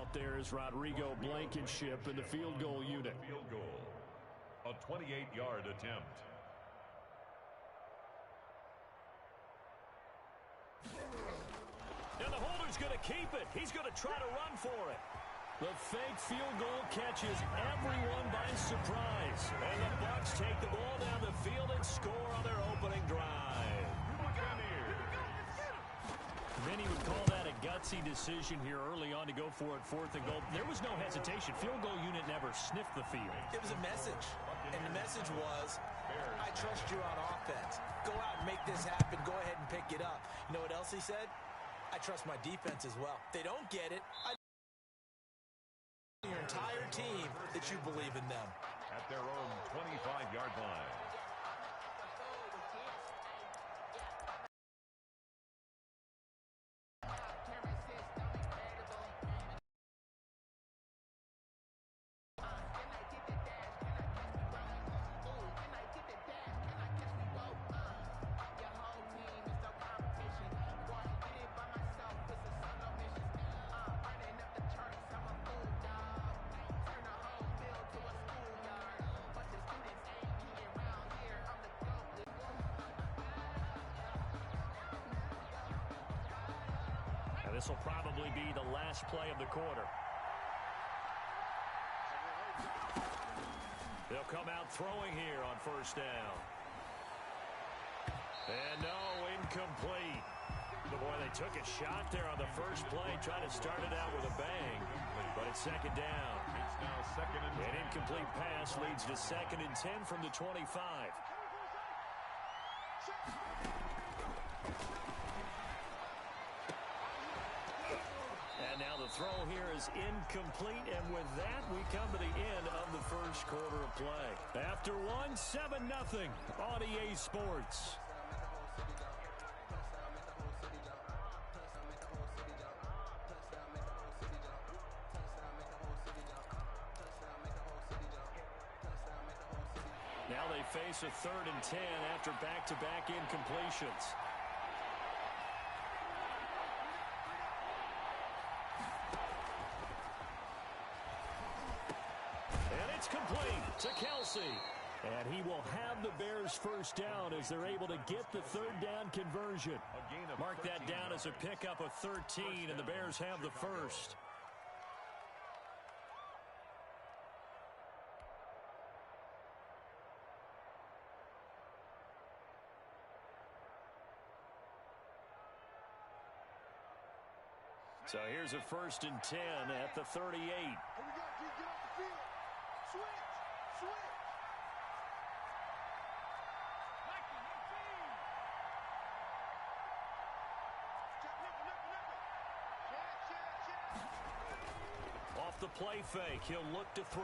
out there is Rodrigo Blankenship in the field goal unit. Field goal. A 28-yard attempt. And the holder's going to keep it. He's going to try to run for it. The fake field goal catches everyone by surprise. And the Bucs take the ball down the field and score on their opening drive. Many would call that a gutsy decision here early on to go for it, 4th and goal. There was no hesitation. Field goal unit never sniffed the field. It was a message, and the message was, I trust you on offense. Go out and make this happen. Go ahead and pick it up. You know what else he said? I trust my defense as well. If they don't get it, I your entire team that you believe in them. At their own 25-yard line. This will probably be the last play of the quarter. They'll come out throwing here on 1st down. And no, incomplete. Boy, they took a shot there on the first play, trying to start it out with a bang. But it's 2nd down. It's now 2nd and 10. An incomplete pass leads to 2nd and 10 from the 25. Now the throw here is incomplete, and with that, we come to the end of the first quarter of play. After one, 7-0 on EA Sports. Now they face a 3rd and 10 after back-to-back incompletions. It's complete to Kelsey. And he will have the Bears 1st down as they're able to get the 3rd down conversion. Mark that down as a pickup of 13, and the Bears have the 1st. So here's a 1st and 10 at the 38. Off the play fake, he'll look to throw.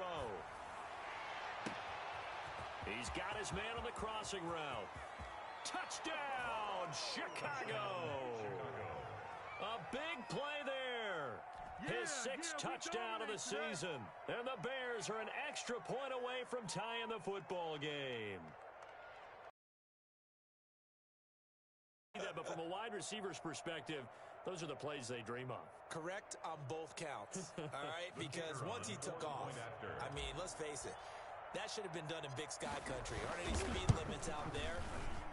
He's got his man on the crossing route. Touchdown, Chicago! A big play there. His 6th touchdown of the season. And the Bears are an extra point away from tying the football game. But from a wide receiver's perspective, those are the plays they dream of. Correct on both counts, all right? Because once he took off, I mean, let's face it, that should have been done in Big Sky Country. Aren't any speed limits out there?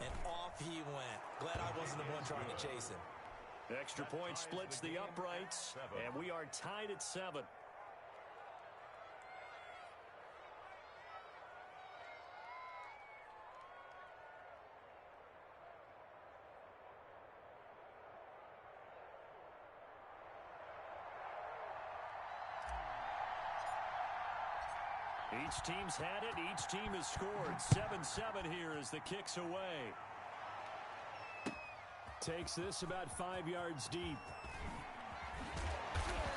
And off he went. Glad I wasn't the one trying to chase him. Extra point splits the uprights, and we are tied at 7. Each team's had it. Each team has scored. 7-7 here as the kick's away. Takes this about 5 yards deep.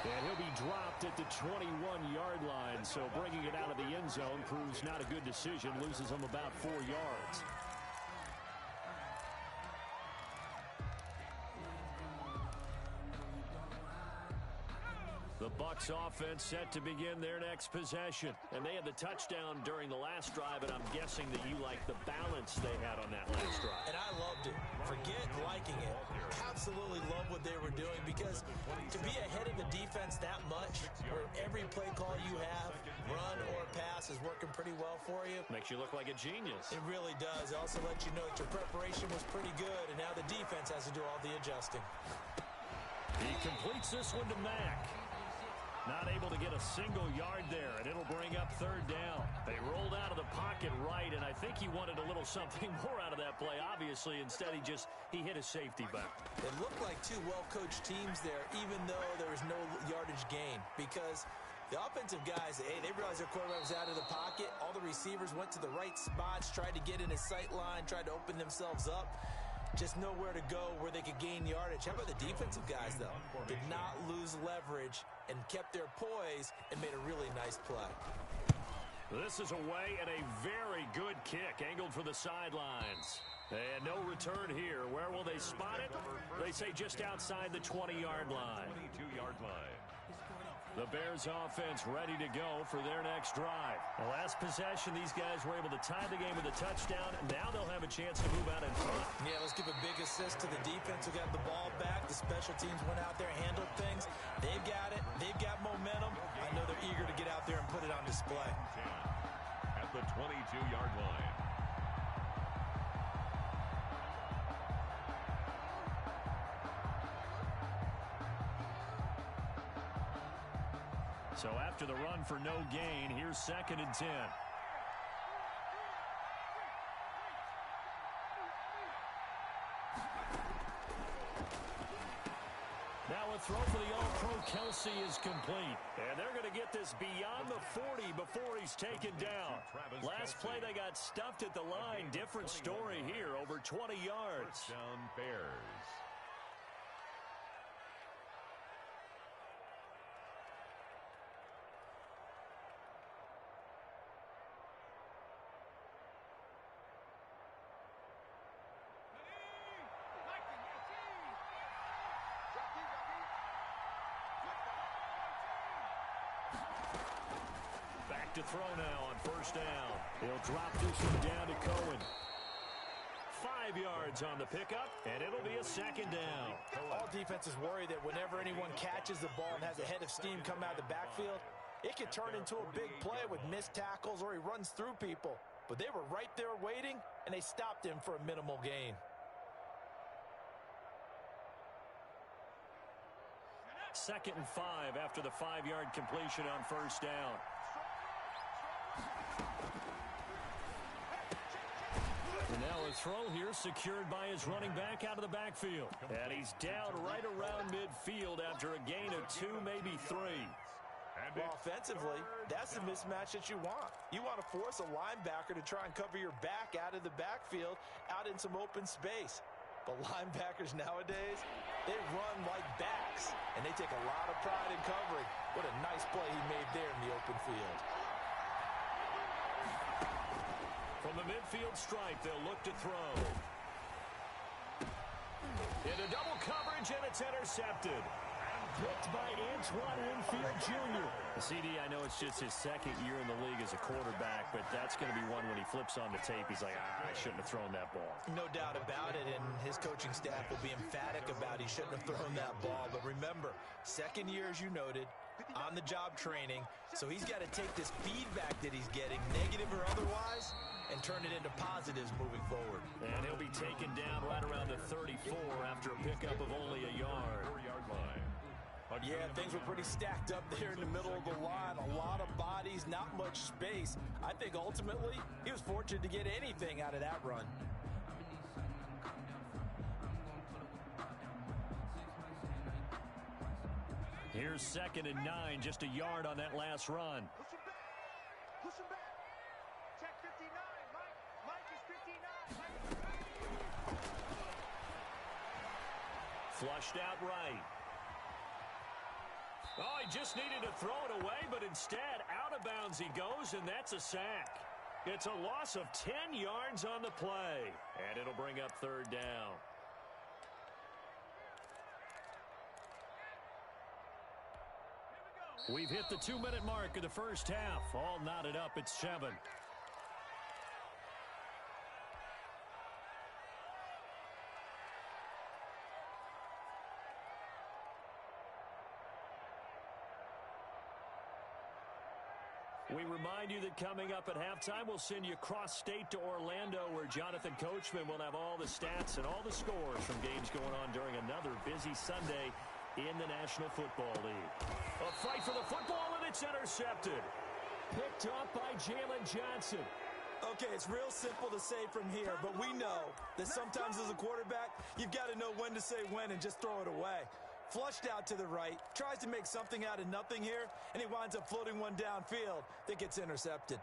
And he'll be dropped at the 21-yard line. So bringing it out of the end zone proves not a good decision. Loses him about 4 yards. The Bucs offense set to begin their next possession. And they had the touchdown during the last drive, and I'm guessing that you like the balance they had on that last drive. And I loved it. Forget liking it. Absolutely love what what they were doing, because to be ahead of the defense that much, where every play call you have, run or pass, is working pretty well for you. Makes you look like a genius. It really does. It also lets you know that your preparation was pretty good, and now the defense has to do all the adjusting. He completes this one to Mack. Not able to get a single yard there, and it'll bring up third down. They rolled out of the pocket right, and I think he wanted a little something more out of that play, obviously. Instead, he hit a safety back. It looked like two well-coached teams there, even though there was no yardage gain, because the offensive guys, they realized their quarterback was out of the pocket. All the receivers went to the right spots, tried to get in his sight line, tried to open themselves up. Just nowhere to go where they could gain yardage. How about the defensive guys, though? Did not lose leverage and kept their poise and made a really nice play. This is away and a very good kick, angled for the sidelines. And no return here. Where will they spot it? They say just outside the 20-yard line. 22-yard line. The Bears offense ready to go for their next drive. The last possession, these guys were able to tie the game with a touchdown. Now they'll have a chance to move out in front. Yeah, let's give a big assist to the defense who got the ball back. The special teams went out there, handled things. They've got it. They've got momentum. I know they're eager to get out there and put it on display. At the 22-yard line. So after the run for no gain, here's 2nd and 10. Now a throw for the All-Pro Kelsey is complete. And they're going to get this beyond the 40 before he's taken down. Last play they got stuffed at the line. Different story here, over 20 yards. Touchdown Bears. To throw now on first down. He'll drop this one down to Cohen. 5 yards on the pickup, and it'll be a 2nd down. All defenses worry that whenever anyone catches the ball and has a head of steam come out of the backfield, it can turn into a big play with missed tackles or he runs through people. But they were right there waiting, and they stopped him for a minimal gain. 2nd and 5 after the 5-yard completion on first down. And now a throw here secured by his running back out of the backfield. And he's down right around midfield after a gain of 2, maybe 3. Well, offensively, that's the mismatch that you want. You want to force a linebacker to try and cover your back out of the backfield, out in some open space. But linebackers nowadays, they run like backs, and they take a lot of pride in covering. What a nice play he made there in the open field. From the midfield stripe, they'll look to throw. Into double coverage, and it's intercepted. Picked by Antoine Winfield Jr. The CD, I know it's just his 2nd year in the league as a quarterback, but that's going to be one when he flips on the tape. He's like, I shouldn't have thrown that ball. No doubt about it, and his coaching staff will be emphatic about he shouldn't have thrown that ball. But remember, 2nd year, as you noted, on-the-job training, so he's got to take this feedback that he's getting, negative or otherwise, and turn it into positives moving forward. And he'll be taken down right around the 34 after a pickup of only a yard. 4-yard line. Yeah, things were pretty stacked up there in the middle of the line. A lot of bodies, not much space. I think ultimately he was fortunate to get anything out of that run. Here's 2nd and 9, just a yard on that last run. Push him back. Check 59. Mike is 59. Flushed out right. Oh, he just needed to throw it away, but instead, out of bounds he goes, and that's a sack. It's a loss of 10 yards on the play, and it'll bring up 3rd down. We've hit the 2-minute mark of the first half. All knotted up at 7. We remind you that coming up at halftime, we'll send you cross-state to Orlando, where Jonathan Coachman will have all the stats and all the scores from games going on during another busy Sunday in the National Football League. A fight for the football, and it's intercepted. Picked up by Jalen Johnson. Okay, it's real simple to say from here, but we know that sometimes as a quarterback, you've got to know when to say when and just throw it away. Flushed out to the right, tries to make something out of nothing here, and he winds up floating one downfield that gets intercepted.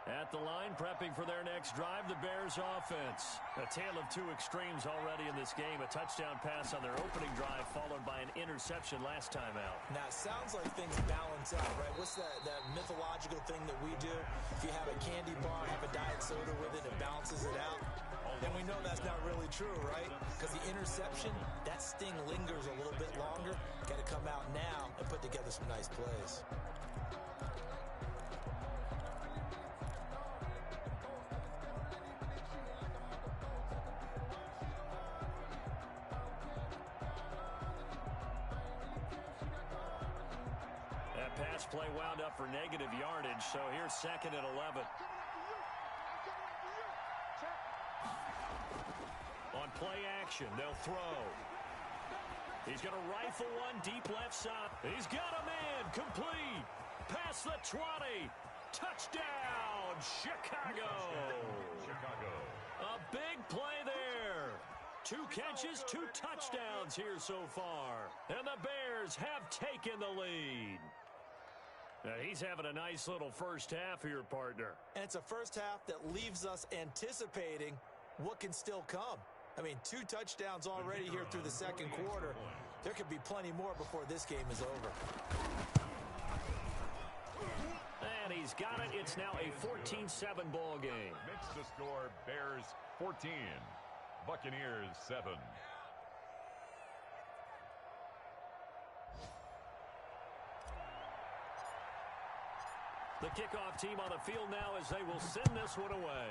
At the line, prepping for their next drive, the Bears offense. A tale of two extremes already in this game. A touchdown pass on their opening drive, followed by an interception last time out. Now, it sounds like things balance out, right? What's that mythological thing that we do? If you have a candy bar, have a diet soda with it, it balances it out. And we know that's not really true, right? Because the interception, that sting lingers a little bit longer. Got to come out now and put together some nice plays. Pass play wound up for negative yardage, so here's 2nd and 11. On play action, they'll throw. He's going to rifle one deep left side. He's got a man, complete. Past the 20. Touchdown, Chicago. A big play there. 2 catches, 2 touchdowns here so far. And the Bears have taken the lead. He's having a nice little first half here, partner. And it's a first half that leaves us anticipating what can still come. I mean, 2 touchdowns already here through the second quarter. There could be plenty more before this game is over. And he's got it. It's now a 14-7 ball game. Makes the score Bears 14, Buccaneers 7. The kickoff team on the field now as they will send this one away.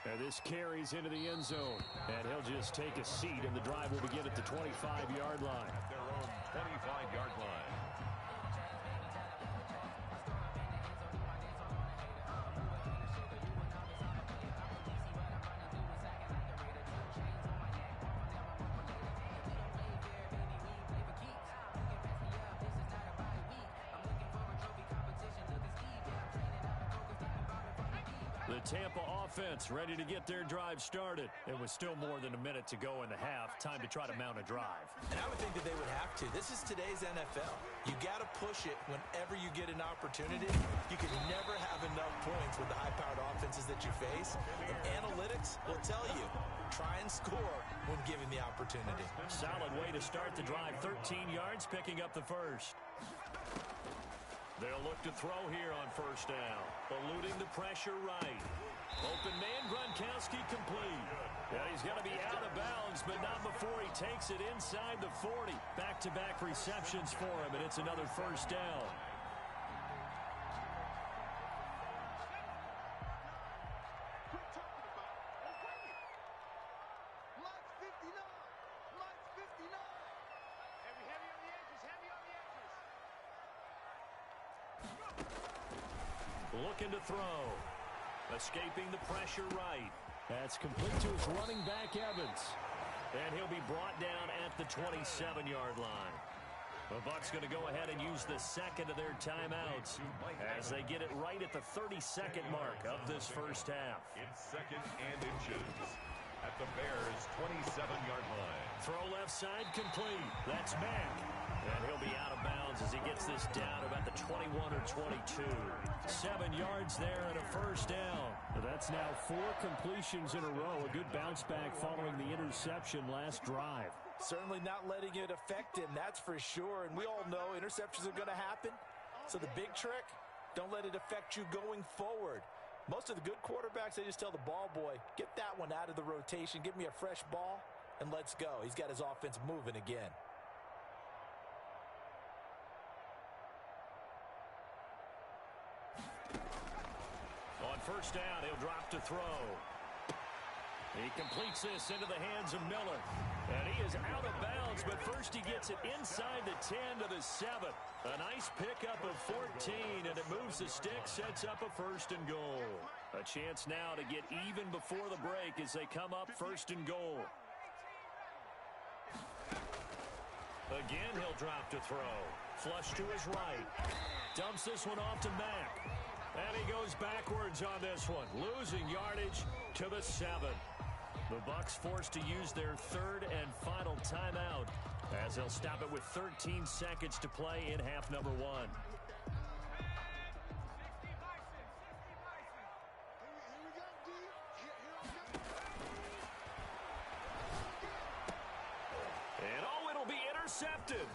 And this carries into the end zone. And he'll just take a seat, and the drive will begin at the 25-yard line. At their own 25-yard line. The Tampa offense ready to get their drive started. It was still more than a minute to go in the half. Time to try to mount a drive. And I would think that they would have to. This is today's NFL. You got to push it whenever you get an opportunity. You can never have enough points with the high-powered offenses that you face. And analytics will tell you, try and score when given the opportunity. Solid way to start the drive. 13 yards, picking up the first. They'll look to throw here on first down. Eluding the pressure right. Open man, Gronkowski complete. Yeah, he's going to be out of bounds, but not before he takes it inside the 40. Back-to-back receptions for him, and it's another first down. Looking to throw. Escaping the pressure right. That's complete to his running back, Evans. And he'll be brought down at the 27-yard line. The Bucs going to go ahead and use the second of their timeouts as they get it right at the 32nd mark of this first half. It's 2nd and inches at the Bears' 27-yard line. Throw left side complete. That's Mack. And he'll be out of bounds as he gets this down about the 21 or 22. 7 yards there and a first down. That's now 4 completions in a row. A good bounce back following the interception last drive. Certainly not letting it affect him, that's for sure. And we all know interceptions are going to happen. So the big trick, don't let it affect you going forward. Most of the good quarterbacks, they just tell the ball boy, get that one out of the rotation, give me a fresh ball, and let's go. He's got his offense moving again. first down. He'll drop to throw. He completes this into the hands of Miller. And he is out of bounds, but first he gets it inside the 10 to the 7. A nice pickup of 14, and it moves the stick, sets up a first and goal. A chance now to get even before the break as they come up first and goal. Again, he'll drop to throw. Flush to his right. Dumps this one off to Mack. And he goes backwards on this one, losing yardage to the 7. The Bucs forced to use their third and final timeout as they'll stop it with 13 seconds to play in half number 1. And oh, it'll be intercepted.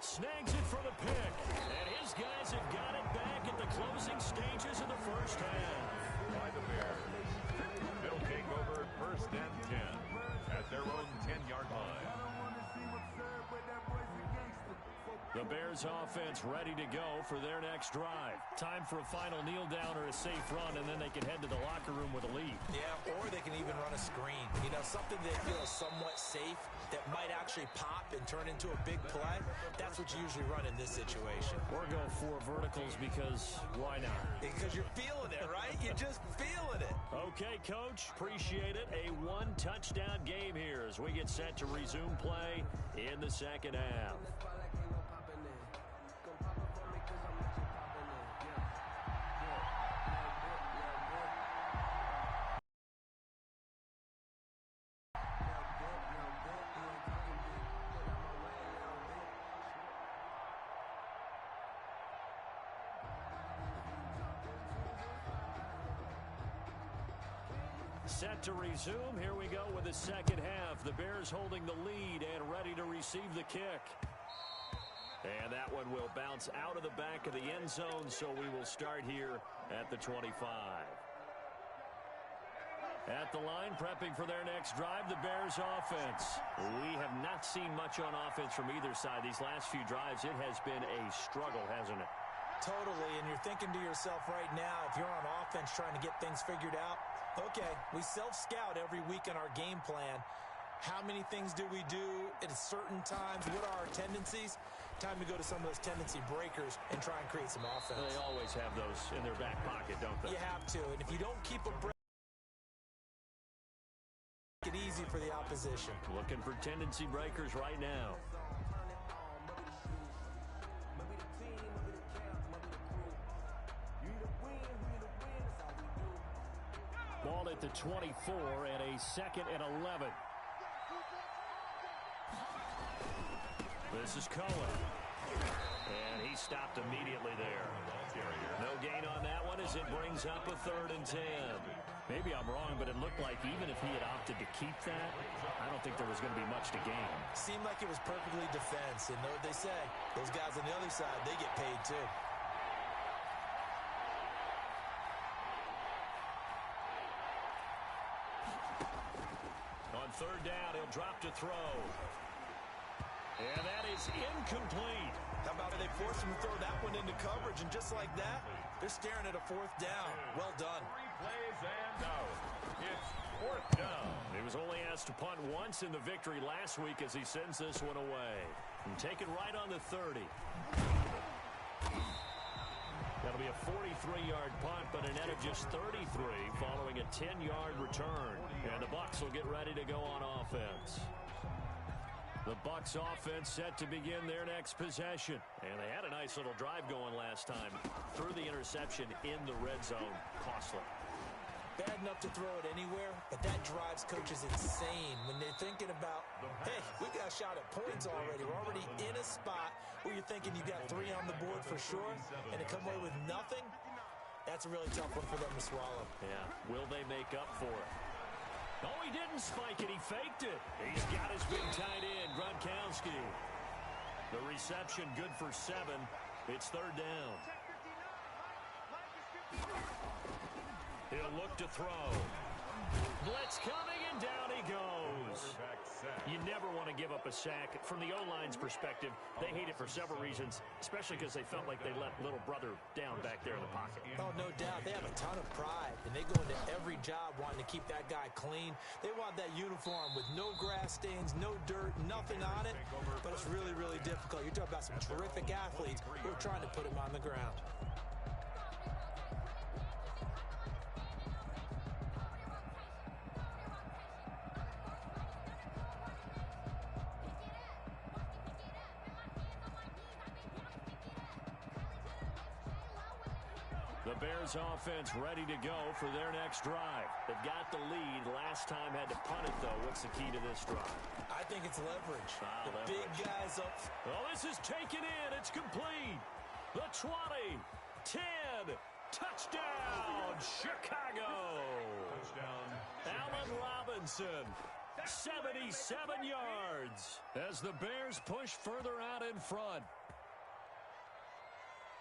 Snags it for the pick. And his guys have got it back at the closing stages of the first half. By the Bears. They'll take over first and 10 at their own 10-yard line. The Bears offense ready to go for their next drive. Time for a final kneel down or a safe run, and then they can head to the locker room with a lead. Yeah, or they can even run a screen. You know, something they feel is somewhat safe that might actually pop and turn into a big play. That's what you usually run in this situation. Or go for verticals because why not? Because you're feeling it, right? You're just feeling it. Okay, Coach. Appreciate it. A one-touchdown game here as we get set to resume play in the second half. Set to resume. Here we go with the second half. The Bears holding the lead and ready to receive the kick. And that one will bounce out of the back of the end zone, so we will start here at the 25. At the line, prepping for their next drive, the Bears offense. We have not seen much on offense from either side. These last few drives, it has been a struggle, hasn't it? Totally, and you're thinking to yourself right now, if you're on offense trying to get things figured out, okay, we self-scout every week in our game plan. How many things do we do at certain times? What are our tendencies? Time to go to some of those tendency breakers and try and create some offense. They always have those in their back pocket, don't they? You have to, and if you don't keep a break, make it easy for the opposition. Looking for tendency breakers right now. Ball at the 24 and a second and 11. This is Cohen. And he stopped immediately there. No gain on that one as it brings up a 3rd and 10. Maybe I'm wrong, but it looked like even if he had opted to keep that, I don't think there was going to be much to gain. Seemed like it was perfectly defense. And know what they say? Those guys on the other side, they get paid too. On 3rd down, he'll drop to throw. And that is incomplete. How about they force him to throw that one into coverage, and just like that, they're staring at a 4th down. Well done. 3 plays and out. It's 4th down. He was only asked to punt once in the victory last week as he sends this one away. And taken right on the 30. That'll be a 43-yard punt, but a net of just 33 following a 10-yard return. And the Bucs will get ready to go on offense. The Bucs offense set to begin their next possession. And they had a nice little drive going last time. Threw the interception in the red zone. Costly. Bad enough to throw it anywhere, but that drives coaches insane when they're thinking about, hey, we got a shot at points already. We're already in a spot where you're thinking you got 3 on the board for sure, and to come away with nothing, that's a really tough one for them to swallow. Yeah, will they make up for it? Oh, he didn't spike it. He faked it. He's got his big tight end, Gronkowski. The reception good for 7. It's 3rd down. He'll look to throw. Blitz coming, and down he goes. You never want to to give up a sack. From the O-line's perspective, they hate it for several reasons, especially because they felt like they let little brother down back there in the pocket. Oh, no doubt. They have a ton of pride, and they go into every job wanting to keep that guy clean. They want that uniform with no grass stains, no dirt, nothing on it, but it's really, really difficult. You're talking about some terrific athletes who are trying to put him on the ground. The Bears offense ready to go for their next drive. They've got the lead. Last time had to punt it, though. What's the key to this drive? I think it's leverage. The big guys up. Oh, this is taken in. It's complete. The 20, 10, touchdown, Chicago. Touchdown. Allen Robinson, 77 yards as the Bears push further out in front.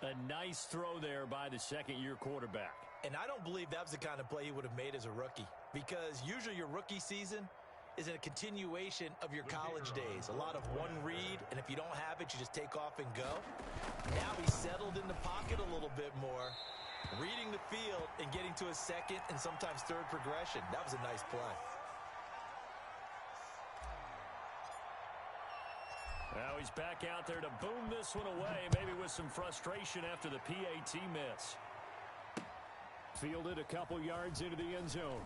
A nice throw there by the second-year quarterback. And I don't believe that was the kind of play he would have made as a rookie, because usually your rookie season is a continuation of your college days. A lot of one read, and if you don't have it, you just take off and go. Now he's settled in the pocket a little bit more, reading the field and getting to a second and sometimes third progression. That was a nice play. Now he's back out there to boom this one away, maybe with some frustration after the PAT miss. Fielded a couple yards into the end zone.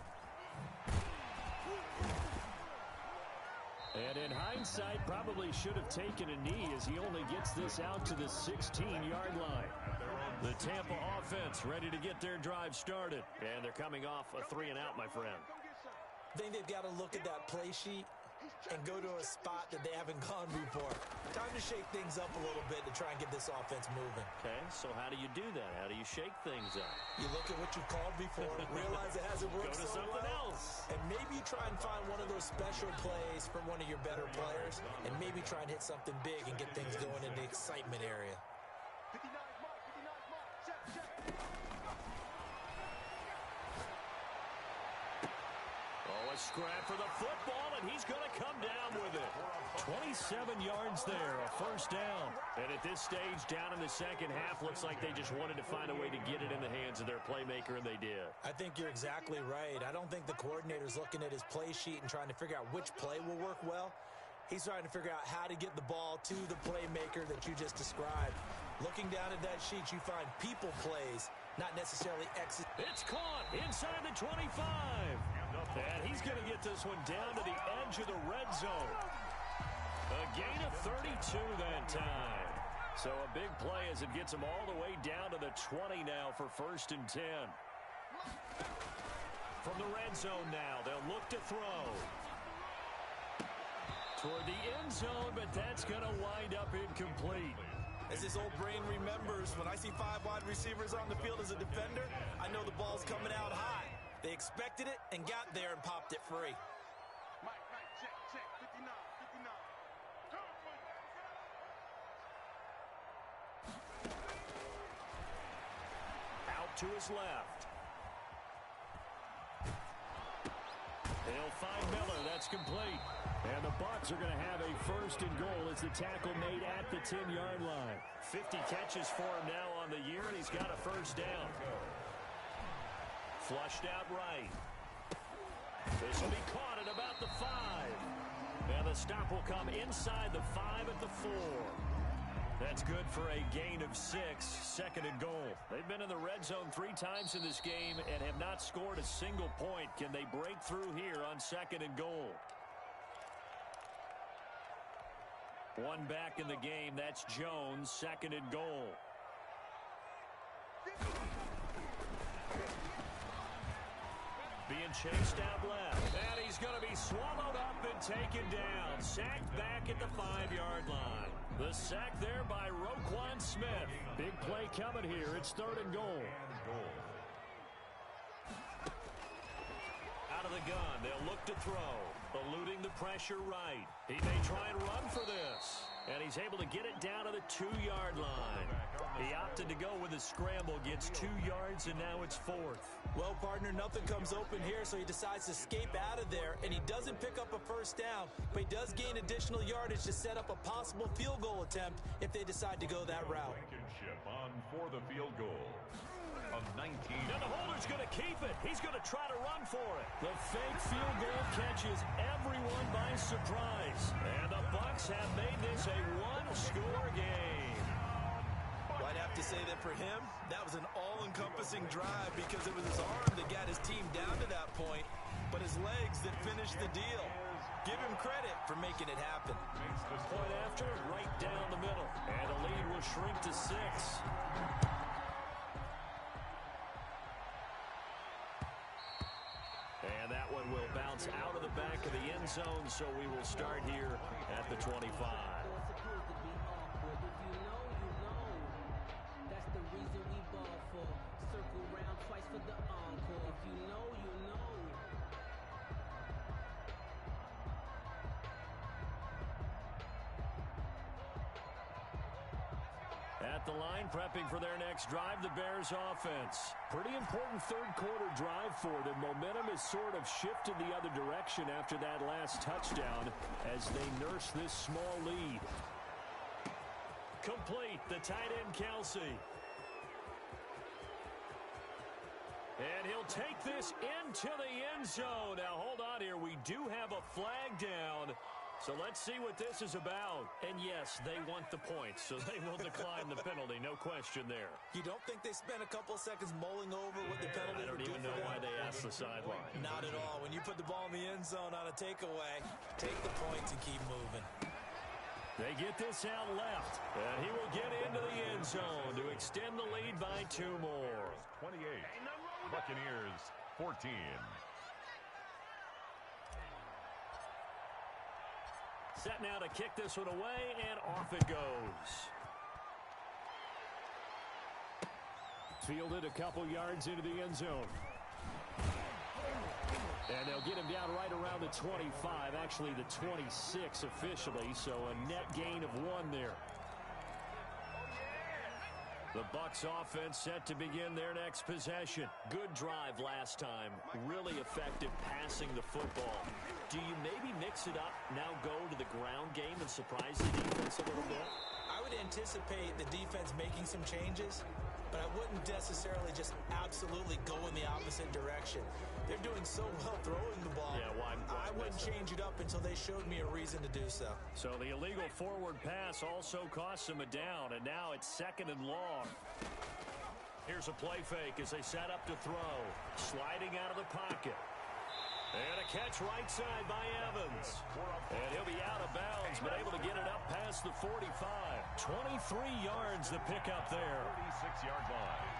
And in hindsight, probably should have taken a knee as he only gets this out to the 16-yard line. The Tampa offense ready to get their drive started. And they're coming off a 3-and-out, my friend. I think they've got to look at that play sheet and go to a spot that they haven't gone before. Time to shake things up a little bit to try and get this offense moving. Okay, so how do you do that? How do you shake things up? You look at what you've called before, realize it hasn't worked Go to so something well, else. and maybe try and find one of those special plays from one of your better players, and maybe try and hit something big and get things going in the excitement area. 59 mark, 59 mark. Check. Oh, a scrap for the football, and he's going to come down with it. 27 yards there, a first down. And at this stage, down in the second half, looks like they just wanted to find a way to get it in the hands of their playmaker, and they did. I think you're exactly right. I don't think the coordinator's looking at his play sheet and trying to figure out which play will work well. He's trying to figure out how to get the ball to the playmaker that you just described. Looking down at that sheet, you find people plays, not necessarily exit. It's caught inside the 25. And he's going to get this one down to the edge of the red zone. A gain of 32 that time. So a big play as it gets him all the way down to the 20 now for 1st and 10. From the red zone now, they'll look to throw. Toward the end zone, but that's going to wind up incomplete. As his old brain remembers, when I see 5 wide receivers on the field as a defender, I know the ball's coming out high. They expected it and got there and popped it free. Mike, check. 59. Out to his left. They'll find Miller. That's complete. And the Bucs are going to have a 1st and goal as the tackle made at the 10-yard line. 50 catches for him now on the year, and he's got a 1st down. Flushed out right. This will be caught at about the 5. And the stop will come inside the 5 at the 4. That's good for a gain of 6, 2nd and goal. They've been in the red zone 3 times in this game and have not scored a single point. Can they break through here on 2nd and goal? One back in the game. That's Jones, 2nd and goal. Being chased out left. And he's going to be swallowed up and taken down. Sacked back at the 5-yard line. The sack there by Roquan Smith. Big play coming here. It's 3rd and goal. Out out of the gun. They'll look to throw. Eluding the pressure right. He may try and run for this. And he's able to get it down to the 2-yard line. He opted to go with a scramble, gets 2 yards, and now it's 4th. Well, partner, nothing comes open here, so he decides to escape out of there, and he doesn't pick up a first down, but he does gain additional yardage to set up a possible field goal attempt if they decide to go that route. Blankenship on for the field goal. Of 19. Now the holder's going to keep it. He's going to try to run for it. The fake field goal catches everyone by surprise. And the Bucs have made this a one-score game. Well, I'd have to say that for him, that was an all-encompassing drive because it was his arm that got his team down to that point, but his legs that finished the deal. Give him credit for making it happen. Point after, right down the middle. And the lead will shrink to 6. And that one will bounce out of the back of the end zone, so we will start here at the 25. That's the reason we ball for. Circle round twice for the encore. If you know, you know. At the line, prepping for their next drive, the Bears offense. Pretty important third-quarter drive for them. Momentum has sort of shifted the other direction after that last touchdown as they nurse this small lead. Complete, the tight end, Kelsey. And he'll take this into the end zone. Now, hold on here. We do have a flag down. So let's see what this is about. And yes, they want the points, so they will decline the penalty. No question there. You don't think they spent a couple of seconds mulling over what the penalty I don't would do even for know them? why they asked the sideline. Not at all. When you put the ball in the end zone on a takeaway, take the points and keep moving. They get this out left, and he will get into the end zone to extend the lead by 2 more. 28. Buccaneers 14. Set now to kick this one away, and off it goes. Fielded a couple yards into the end zone. And they'll get him down right around the 25, actually the 26 officially, so a net gain of 1 there. The Bucs offense set to begin their next possession. Good drive last time. Really effective passing the football. Do you maybe mix it up, now go to the ground game and surprise the defense a little bit? I would anticipate the defense making some changes, but I wouldn't necessarily just absolutely go in the opposite direction. They're doing so well throwing the ball. Yeah, why I wouldn't change it up until they showed me a reason to do so. So the illegal forward pass also costs them a down, and now it's 2nd and long. Here's a play fake as they set up to throw. Sliding out of the pocket. And a catch right side by Evans. And he'll be out of bounds, but able to get it up past the 45. 23 yards the pickup there. 46-yard line.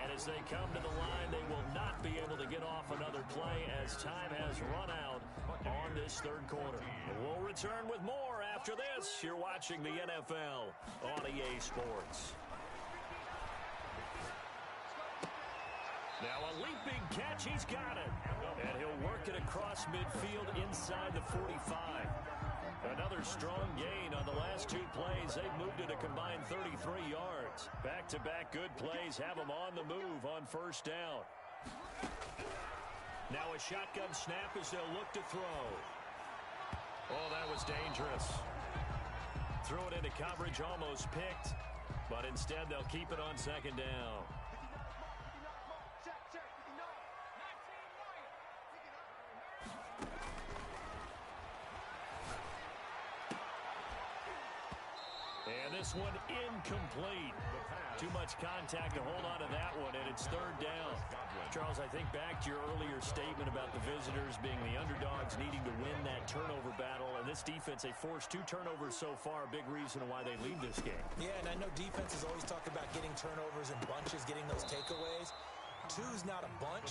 And as they come to the line, they will not be able to get off another play as time has run out on this 3rd quarter. We'll return with more after this. You're watching the NFL on EA Sports. Now a leaping catch, he's got it. And he'll work it across midfield inside the 45. Another strong gain on the last 2 plays. They've moved it a combined 33 yards. Back-to-back good plays have them on the move on 1st down. Now a shotgun snap as they'll look to throw. Oh, that was dangerous. Threw it into coverage, almost picked. But instead, they'll keep it on 2nd down. And this one incomplete. Too much contact to hold on to that one, and it's 3rd down. Charles, I think back to your earlier statement about the visitors being the underdogs needing to win that turnover battle. And this defense, they forced 2 turnovers so far, a big reason why they lead this game. Yeah, and I know defenses always talk about getting turnovers in bunches, getting those takeaways. 2's not a bunch,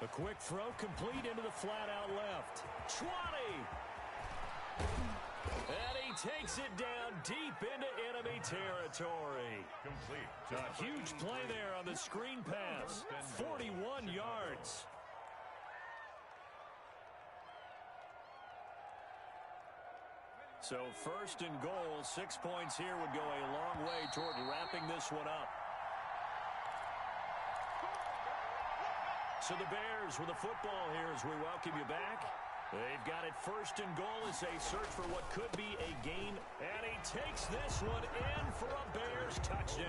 A quick throw complete into the flat out left. 20! And he takes it down deep into enemy territory. Complete. A huge play there on the screen pass. 41 yards. So first and goal, 6 points here would go a long way toward wrapping this one up. So the Bears with the football here as we welcome you back. They've got it first and goal as they search for what could be a gain. And he takes this one in for a Bears touchdown.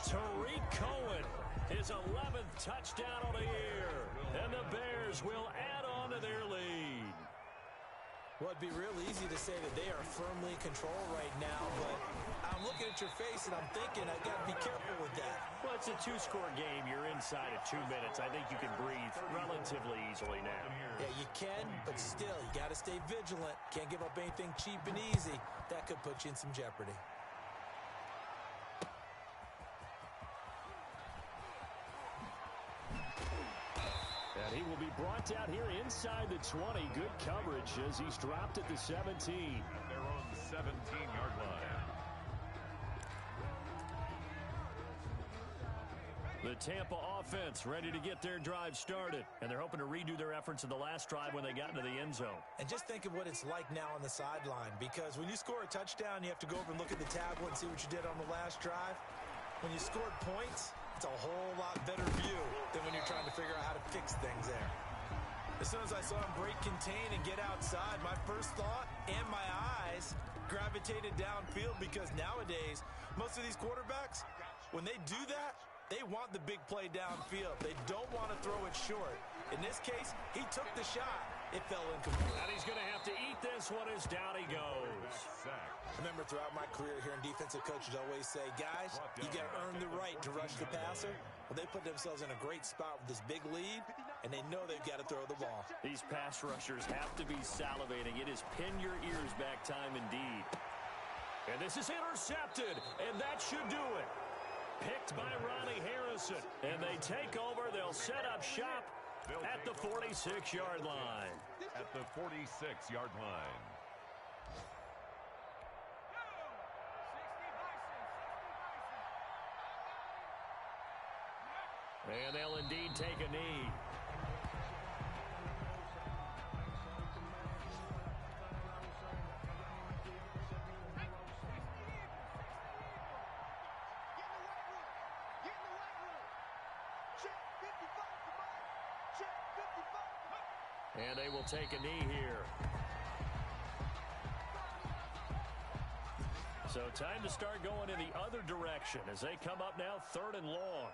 Tariq Cohen, his 11th touchdown of the year. And the Bears will add on to their lead. Well, it'd be real easy to say that they are firmly in control right now, but I'm looking at your face and I'm thinking I got to be careful with that. Well, it's a two-score game. You're inside of 2 minutes. I think you can breathe relatively easily now. Yeah, you can, but still, you got to stay vigilant. Can't give up anything cheap and easy. That could put you in some jeopardy. And he will be brought down here inside the 20. Good coverage as he's dropped at the 17. At their own 17-yard line. The Tampa offense ready to get their drive started. And they're hoping to redo their efforts in the last drive when they got into the end zone. And just think of what it's like now on the sideline, because when you score a touchdown, you have to go over and look at the tablet and see what you did on the last drive. When you scored points, it's a whole lot better view than when you're trying to figure out how to fix things there. As soon as I saw him break contain and get outside, my first thought and my eyes gravitated downfield, because nowadays, most of these quarterbacks, when they do that, they want the big play downfield. They don't want to throw it short. In this case, he took the shot. It fell incomplete. And he's going to have to eat this one as down he goes. Remember, throughout my career here in defensive coaches always say, guys, you got to earn the right to rush the passer. Well, they put themselves in a great spot with this big lead, and they know they've got to throw the ball. These pass rushers have to be salivating. It is pin your ears back time indeed. And this is intercepted, and that should do it. Picked by Ronnie Harrison. And they take over. They'll set up shop at the 46-yard line. At the 46-yard line. And they'll indeed take a knee. And they will take a knee here. So time to start going in the other direction as they come up now 3rd and long.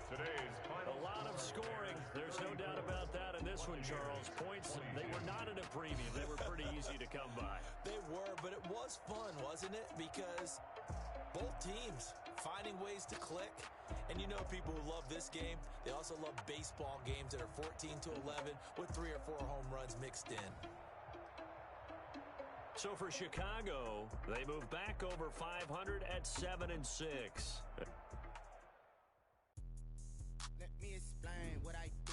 Today's final. A lot of scoring. There's no doubt about that in this one, Charles. Points, they were not at a premium. They were pretty easy to come by. They were, but it was fun, wasn't it? Because both teams finding ways to click. And you know people who love this game, they also love baseball games that are 14-11 with 3 or 4 home runs mixed in. So for Chicago, they move back over 500 at 7-6.